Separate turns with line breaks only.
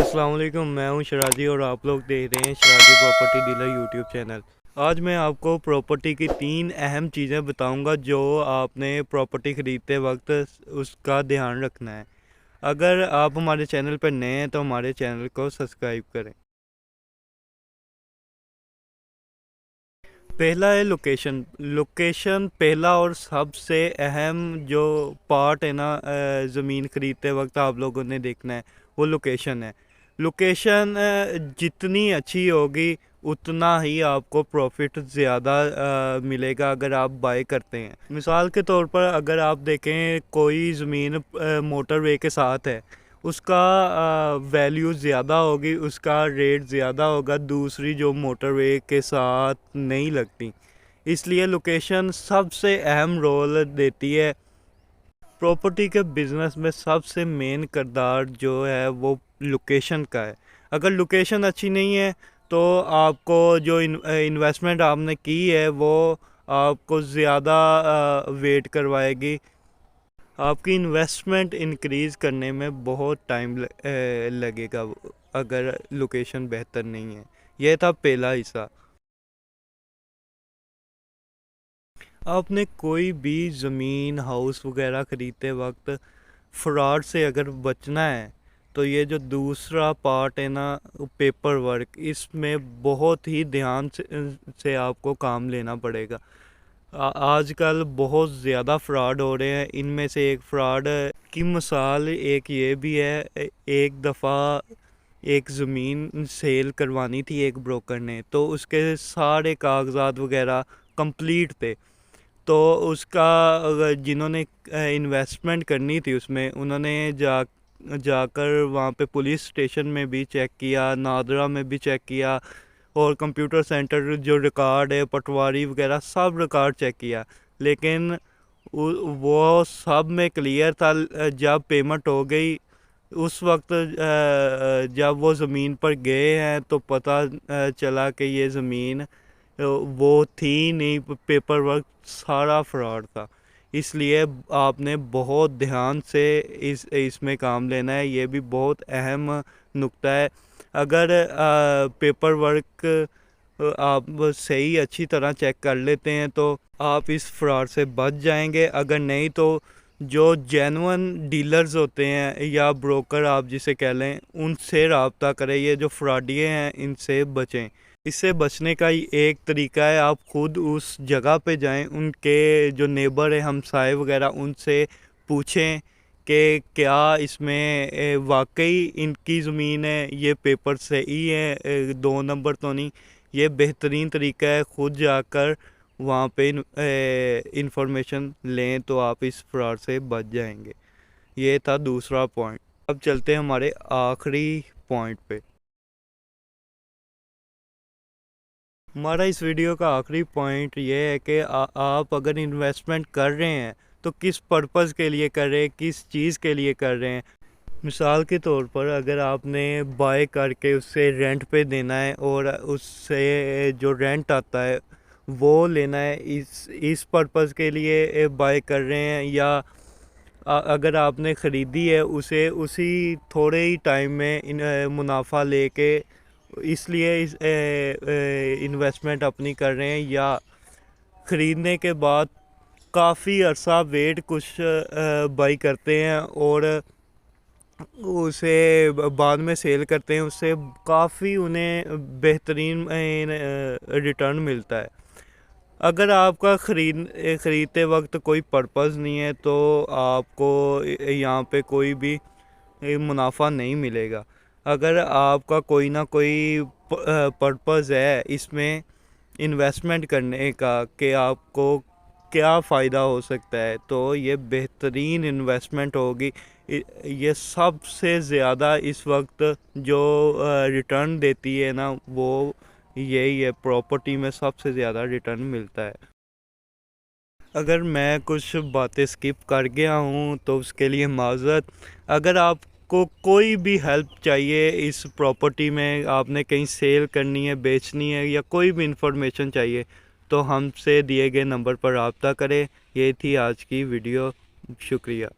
अस्सलाम वालेकुम, मैं हूं शराजी और आप लोग देख रहे हैं शराजी प्रॉपर्टी डीलर यूट्यूब चैनल। आज मैं आपको प्रॉपर्टी की 3 अहम चीज़ें बताऊंगा जो आपने प्रॉपर्टी ख़रीदते वक्त उसका ध्यान रखना है। अगर आप हमारे चैनल पर नए हैं तो हमारे चैनल को सब्सक्राइब करें। पहला है लोकेशन। लोकेशन पहला और सबसे अहम जो पार्ट है ना, ज़मीन ख़रीदते वक्त आप लोगों ने देखना है वो लोकेशन है। लोकेशन जितनी अच्छी होगी उतना ही आपको प्रॉफिट ज़्यादा मिलेगा अगर आप बाय करते हैं। मिसाल के तौर पर अगर आप देखें कोई ज़मीन मोटरवे के साथ है, उसका वैल्यू ज़्यादा होगी, उसका रेट ज़्यादा होगा, दूसरी जो मोटरवे के साथ नहीं लगती। इसलिए लोकेशन सबसे अहम रोल देती है। प्रॉपर्टी के बिज़नेस में सबसे मेन किरदार जो है वो लोकेशन का है। अगर लोकेशन अच्छी नहीं है तो आपको जो इन्वेस्टमेंट आपने की है वो आपको ज़्यादा वेट करवाएगी। आपकी इन्वेस्टमेंट इंक्रीज़ करने में बहुत टाइम लगेगा अगर लोकेशन बेहतर नहीं है। यह था पहला हिस्सा। आपने कोई भी ज़मीन हाउस वगैरह ख़रीदते वक्त फ्रॉड से अगर बचना है तो ये जो दूसरा पार्ट है ना, पेपर वर्क, इसमें बहुत ही ध्यान से आपको काम लेना पड़ेगा। आजकल बहुत ज़्यादा फ्रॉड हो रहे हैं। इनमें से एक फ्रॉड की मिसाल एक ये भी है। एक दफ़ा एक ज़मीन सेल करवानी थी एक ब्रोकर ने, तो उसके सारे कागजात वगैरह कंप्लीट थे। तो उसका जिन्होंने इन्वेस्टमेंट करनी थी उसमें, उन्होंने जाकर वहाँ पे पुलिस स्टेशन में भी चेक किया, नादरा में भी चेक किया, और कंप्यूटर सेंटर जो रिकॉर्ड है, पटवारी वगैरह सब रिकॉर्ड चेक किया, लेकिन वो सब में क्लियर था। जब पेमेंट हो गई उस वक्त जब वो ज़मीन पर गए हैं तो पता चला कि ये ज़मीन वो थी नहीं, पेपर वर्क सारा फ्रॉड था। इसलिए आपने बहुत ध्यान से इसमें काम लेना है। ये भी बहुत अहम नुक्ता है। अगर पेपर वर्क आप सही अच्छी तरह चेक कर लेते हैं तो आप इस फ्रॉड से बच जाएंगे। अगर नहीं तो जो जेन्युइन डीलर्स होते हैं या ब्रोकर आप जिसे कह लें, उनसे रब्ता करें। ये जो फ्रॉडिये हैं इनसे बचें। इससे बचने का ही एक तरीका है, आप खुद उस जगह पे जाएं, उनके जो नेबर हैं, हमसाए वगैरह, उनसे पूछें कि क्या इसमें वाकई इनकी ज़मीन है, ये पेपर सही है, 2 नंबर तो नहीं। ये बेहतरीन तरीका है, खुद जाकर वहाँ पे इंफॉर्मेशन लें तो आप इस फ्रॉड से बच जाएंगे। ये था दूसरा पॉइंट। अब चलते हैं हमारे आखिरी पॉइंट पे। हमारा इस वीडियो का आखिरी पॉइंट ये है कि आप अगर इन्वेस्टमेंट कर रहे हैं तो किस पर्पज़ के लिए कर रहे हैं, किस चीज़ के लिए कर रहे हैं। मिसाल के तौर पर अगर आपने बाय करके उससे रेंट पे देना है और उससे जो रेंट आता है वो लेना है, इस पर्पज़ के लिए बाय कर रहे हैं, या अगर आपने ख़रीदी है उसे उसी थोड़े ही टाइम में मुनाफा लेके इसलिए इन्वेस्टमेंट अपनी कर रहे हैं, या ख़रीदने के बाद काफ़ी अरसा वेट कुछ बाई करते हैं और उसे बाद में सेल करते हैं, उससे काफ़ी उन्हें बेहतरीन रिटर्न मिलता है। अगर आपका ख़रीदते वक्त कोई पर्पज़ नहीं है तो आपको यहाँ पे कोई भी मुनाफा नहीं मिलेगा। अगर आपका कोई ना कोई पर्पज़ है इसमें इन्वेस्टमेंट करने का कि आपको क्या फ़ायदा हो सकता है, तो ये बेहतरीन इन्वेस्टमेंट होगी। ये सबसे ज़्यादा इस वक्त जो रिटर्न देती है ना, वो यही है। प्रॉपर्टी में सबसे ज़्यादा रिटर्न मिलता है। अगर मैं कुछ बातें स्किप कर गया हूँ तो उसके लिए माज़रत। अगर आपको कोई भी हेल्प चाहिए इस प्रॉपर्टी में, आपने कहीं सेल करनी है, बेचनी है, या कोई भी इंफॉर्मेशन चाहिए तो हमसे दिए गए नंबर पर रब्ता करें। ये थी आज की वीडियो। शुक्रिया।